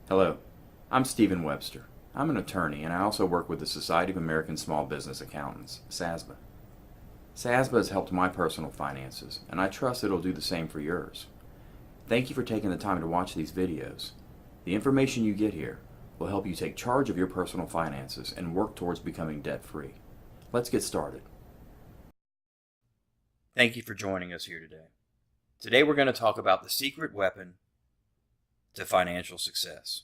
Hello, I'm Stephen Webster. I'm an attorney and I also work with the Society of American Small Business Accountants, SASBA. SASBA has helped my personal finances, and I trust it'll do the same for yours. Thank you for taking the time to watch these videos. The information you get here will help you take charge of your personal finances and work towards becoming debt-free. Let's get started. Thank you for joining us here today. Today we're going to talk about the secret weapon to financial success.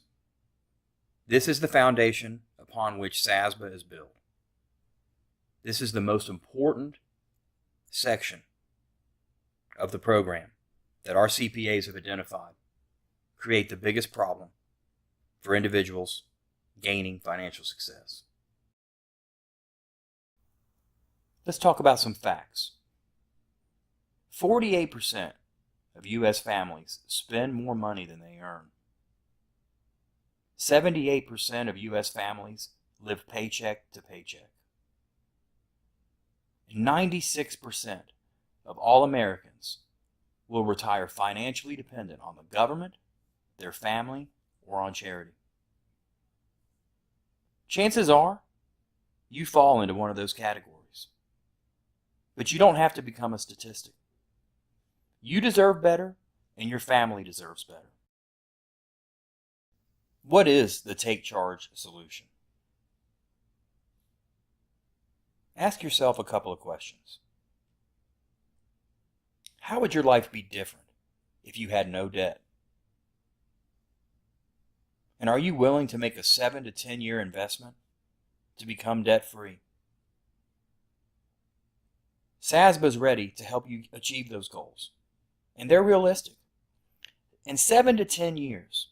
This is the foundation upon which SASBA is built. This is the most important section of the program that our CPAs have identified create the biggest problem for individuals gaining financial success. Let's talk about some facts. 48% of U.S. families spend more money than they earn. 78% of U.S. families live paycheck to paycheck. 96% of all Americans will retire financially dependent on the government, their family, or on charity. Chances are you fall into one of those categories. But you don't have to become a statistic. You deserve better, and your family deserves better. What is the Take Charge solution? Ask yourself a couple of questions. How would your life be different if you had no debt? And are you willing to make a 7 to 10 year investment to become debt-free? SASBA is ready to help you achieve those goals. And they're realistic. In 7 to 10 years,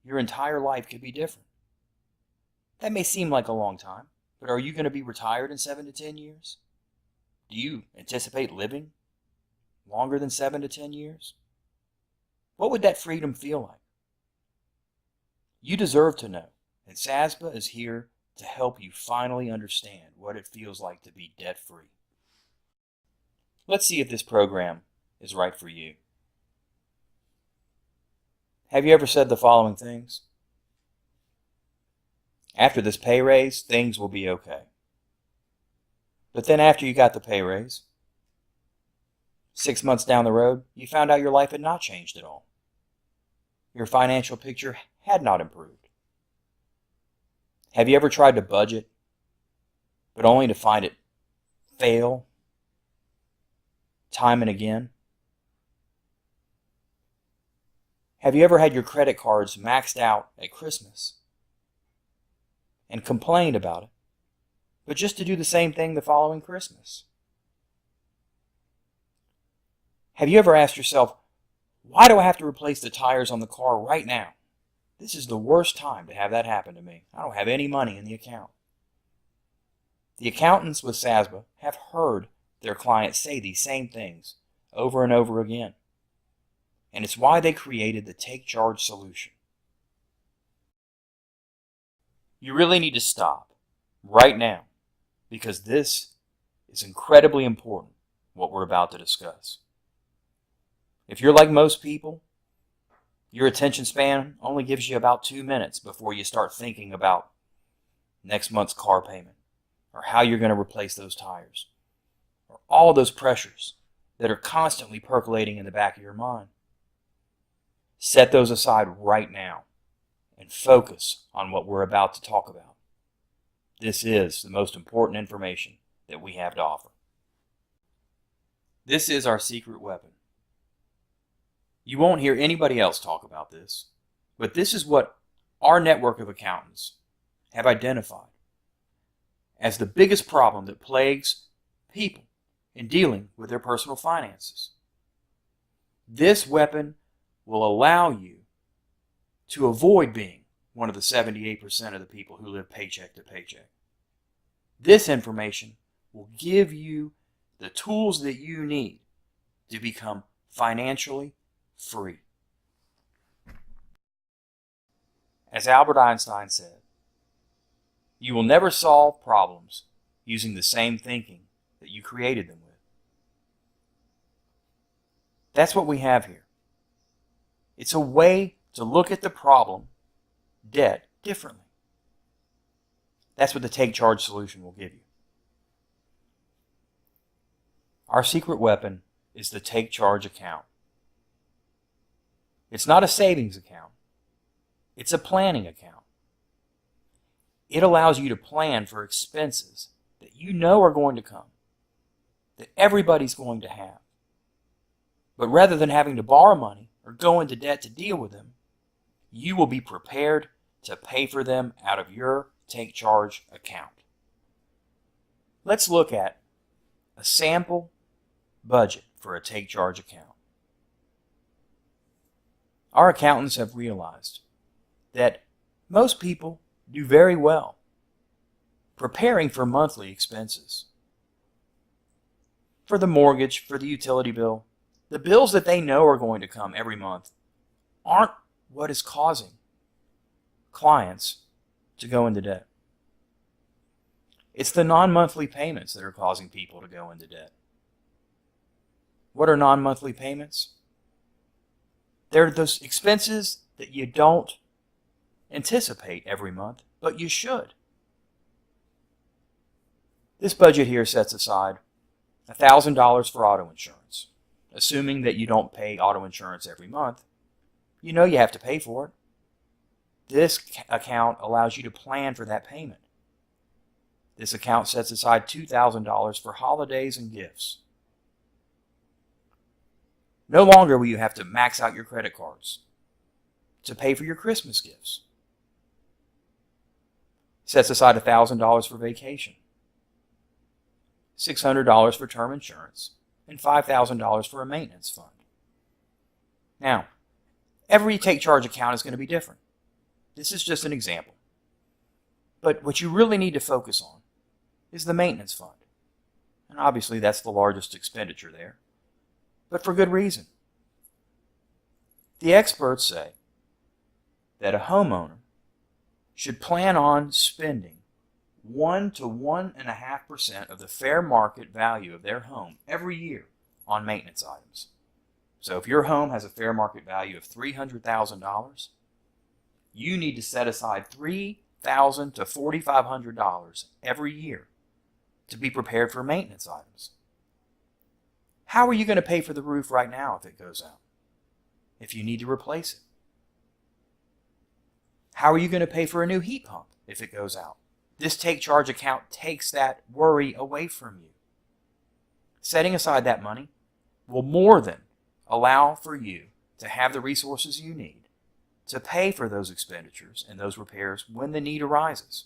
your entire life could be different. That may seem like a long time, but are you going to be retired in 7 to 10 years? Do you anticipate living longer than 7 to 10 years? What would that freedom feel like? You deserve to know, and SASBA is here to help you finally understand what it feels like to be debt-free. Let's see if this program is right for you. Have you ever said the following things? After this pay raise, things will be okay. But then after you got the pay raise, 6 months down the road, you found out your life had not changed at all. Your financial picture had not improved. Have you ever tried to budget, but only to find it fail time and again? Have you ever had your credit cards maxed out at Christmas and complained about it, but just to do the same thing the following Christmas? Have you ever asked yourself, why do I have to replace the tires on the car right now? This is the worst time to have that happen to me. I don't have any money in the account. The accountants with SASBA have heard their clients say these same things over and over again. And it's why they created the Take Charge solution. You really need to stop right now because this is incredibly important, what we're about to discuss. If you're like most people, your attention span only gives you about 2 minutes before you start thinking about next month's car payment or how you're going to replace those tires or all those pressures that are constantly percolating in the back of your mind. Set those aside right now and focus on what we're about to talk about. This is the most important information that we have to offer. This is our secret weapon. You won't hear anybody else talk about this, but this is what our network of accountants have identified as the biggest problem that plagues people in dealing with their personal finances. This weapon will allow you to avoid being one of the 78% of the people who live paycheck to paycheck. This information will give you the tools that you need to become financially free. As Albert Einstein said, you will never solve problems using the same thinking that you created them with. That's what we have here. It's a way to look at the problem debt differently. That's what the take charge solution will give you. Our secret weapon is the take charge account. It's not a savings account. It's a planning account. It allows you to plan for expenses that you know are going to come, that everybody's going to have. But rather than having to borrow money or go into debt to deal with them, you will be prepared to pay for them out of your take charge account. Let's look at a sample budget for a take charge account. Our accountants have realized that most people do very well preparing for monthly expenses. For the mortgage, for the utility bill, the bills that they know are going to come every month aren't what is causing clients to go into debt. It's the non-monthly payments that are causing people to go into debt. What are non-monthly payments? They're those expenses that you don't anticipate every month, but you should. This budget here sets aside $1,000 for auto insurance. Assuming that you don't pay auto insurance every month, you know you have to pay for it. This account allows you to plan for that payment. This account sets aside $2,000 for holidays and gifts. No longer will you have to max out your credit cards to pay for your Christmas gifts. Sets aside $1,000 for vacation, $600 for term insurance, and $5,000 for a maintenance fund. Now, every take charge account is going to be different. This is just an example. But what you really need to focus on is the maintenance fund. And obviously that's the largest expenditure there, but for good reason. The experts say that a homeowner should plan on spending 1 to 1.5% of the fair market value of their home every year on maintenance items. So if your home has a fair market value of $300,000, you need to set aside $3,000 to $4,500 every year to be prepared for maintenance items. How are you going to pay for the roof right now if it goes out? If you need to replace it? How are you going to pay for a new heat pump if it goes out? This take charge account takes that worry away from you. Setting aside that money will more than allow for you to have the resources you need to pay for those expenditures and those repairs when the need arises.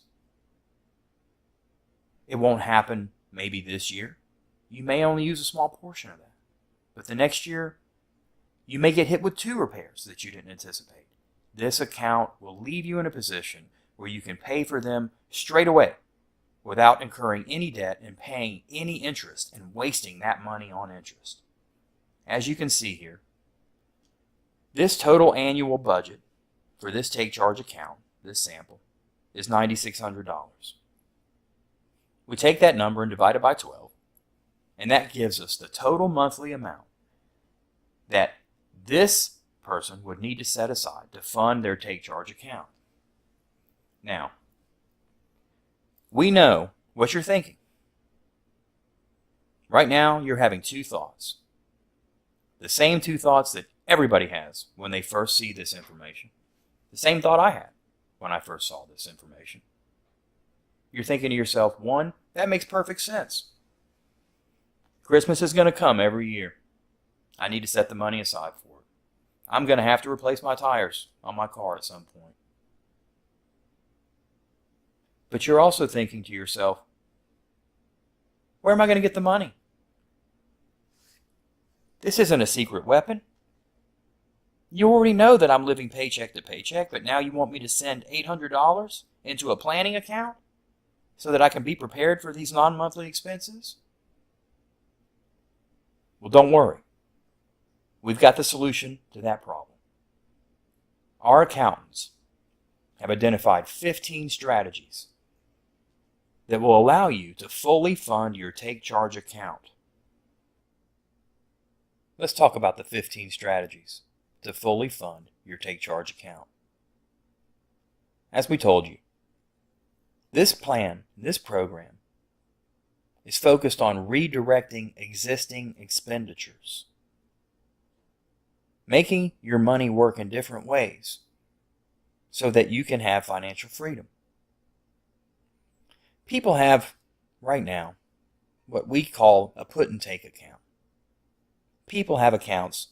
It won't happen maybe this year. You may only use a small portion of that. But the next year, you may get hit with 2 repairs that you didn't anticipate. This account will leave you in a position where you can pay for them straight away without incurring any debt and paying any interest and wasting that money on interest. As you can see here, this total annual budget for this take charge account, this sample, is $9,600. We take that number and divide it by 12, and that gives us the total monthly amount that this person would need to set aside to fund their take charge account. Now, we know what you're thinking. Right now, you're having 2 thoughts. The same 2 thoughts that everybody has when they first see this information. The same thought I had when I first saw this information. You're thinking to yourself, 1, that makes perfect sense. Christmas is going to come every year. I need to set the money aside for it. I'm going to have to replace my tires on my car at some point. But you're also thinking to yourself, where am I going to get the money? This isn't a secret weapon. You already know that I'm living paycheck to paycheck, but now you want me to send $800 into a planning account so that I can be prepared for these non-monthly expenses? Well, don't worry. We've got the solution to that problem. Our accountants have identified 15 strategies that will allow you to fully fund your take charge account. Let's talk about the 15 strategies to fully fund your take charge account. As we told you, this plan, this program, is focused on redirecting existing expenditures, making your money work in different ways so that you can have financial freedom. People have, right now, what we call a put and take account. People have accounts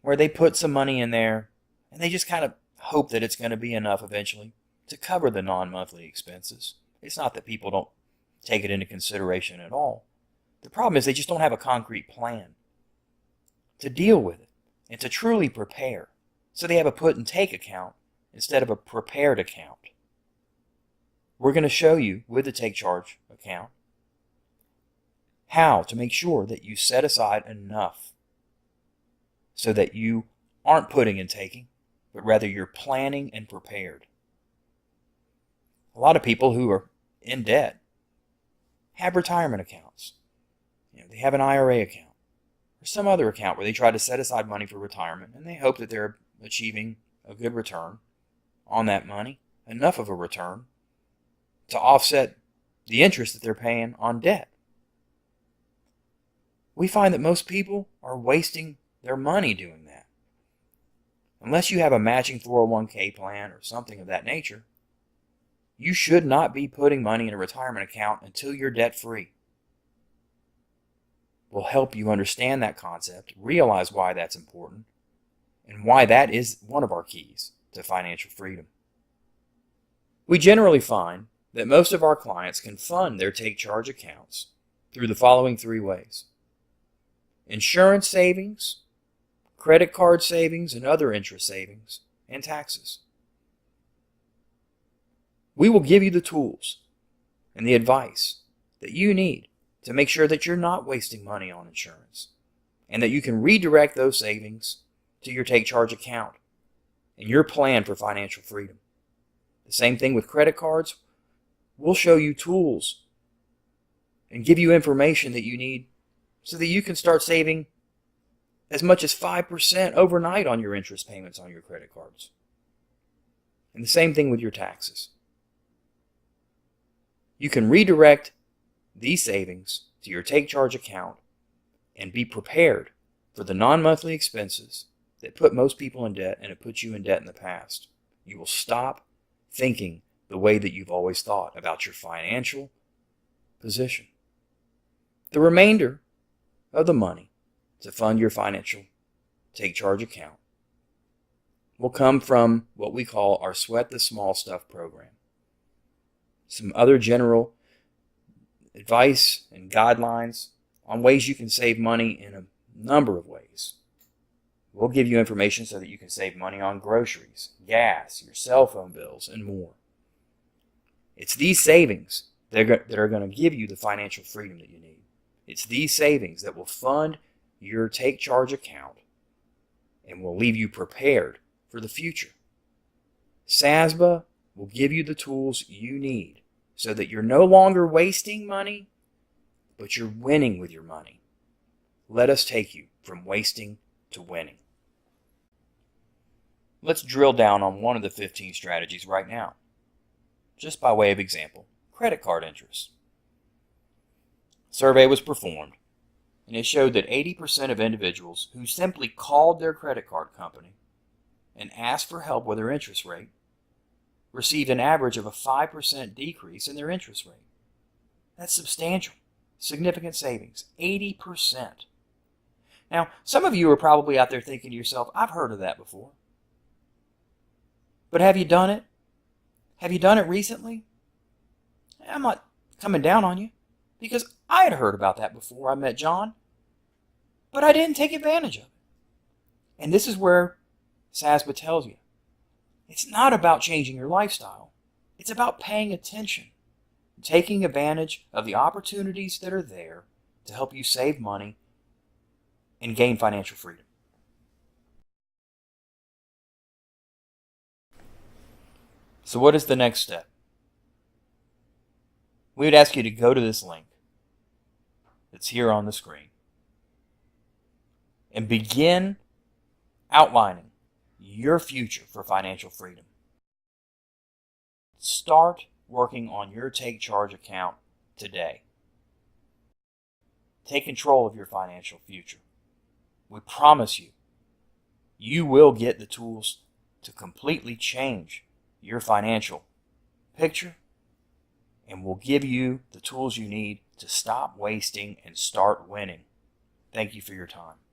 where they put some money in there and they just kind of hope that it's going to be enough eventually to cover the non-monthly expenses. It's not that people don't take it into consideration at all. The problem is they just don't have a concrete plan to deal with it and to truly prepare. So they have a put and take account instead of a prepared account. We're going to show you with the take charge account how to make sure that you set aside enough so that you aren't putting and taking, but rather you're planning and prepared. A lot of people who are in debt have retirement accounts. They have an IRA account or some other account where they try to set aside money for retirement, and they hope that they're achieving a good return on that money, enough of a return to offset the interest that they're paying on debt. We find that most people are wasting their money doing that. Unless you have a matching 401k plan or something of that nature, you should not be putting money in a retirement account until you're debt-free. We'll help you understand that concept, realize why that's important, and why that is one of our keys to financial freedom. We generally find that most of our clients can fund their take charge accounts through the following three ways: insurance savings, credit card savings and other interest savings, and taxes. We will give you the tools and the advice that you need to make sure that you're not wasting money on insurance and that you can redirect those savings to your take charge account and your plan for financial freedom. The same thing with credit cards. We'll show you tools and give you information that you need so that you can start saving as much as 5% overnight on your interest payments on your credit cards. And the same thing with your taxes. You can redirect these savings to your take charge account and be prepared for the non-monthly expenses that put most people in debt and have put you in debt in the past. You will stop thinking the way that you've always thought about your financial position. The remainder of the money to fund your financial take charge account will come from what we call our Sweat the Small Stuff program. Some other general advice and guidelines on ways you can save money in a number of ways. We'll give you information so that you can save money on groceries, gas, your cell phone bills, and more. It's these savings that are going to give you the financial freedom that you need. It's these savings that will fund your take charge account and will leave you prepared for the future. SASBA will give you the tools you need so that you're no longer wasting money, but you're winning with your money. Let us take you from wasting to winning. Let's drill down on one of the 15 strategies right now. Just by way of example, credit card interest. A survey was performed, and it showed that 80% of individuals who simply called their credit card company and asked for help with their interest rate received an average of a 5% decrease in their interest rate. That's substantial, significant savings, 80%. Now, some of you are probably out there thinking to yourself, I've heard of that before. But have you done it? Have you done it recently? I'm not coming down on you, because I had heard about that before I met John, but I didn't take advantage of it. And this is where SASBA tells you, it's not about changing your lifestyle. It's about paying attention, taking advantage of the opportunities that are there to help you save money and gain financial freedom. So what is the next step? We would ask you to go to this link that's here on the screen and begin outlining your future for financial freedom. Start working on your Take Charge account today. Take control of your financial future. We promise you, you will get the tools to completely change your financial picture, and we'll give you the tools you need to stop wasting and start winning. Thank you for your time.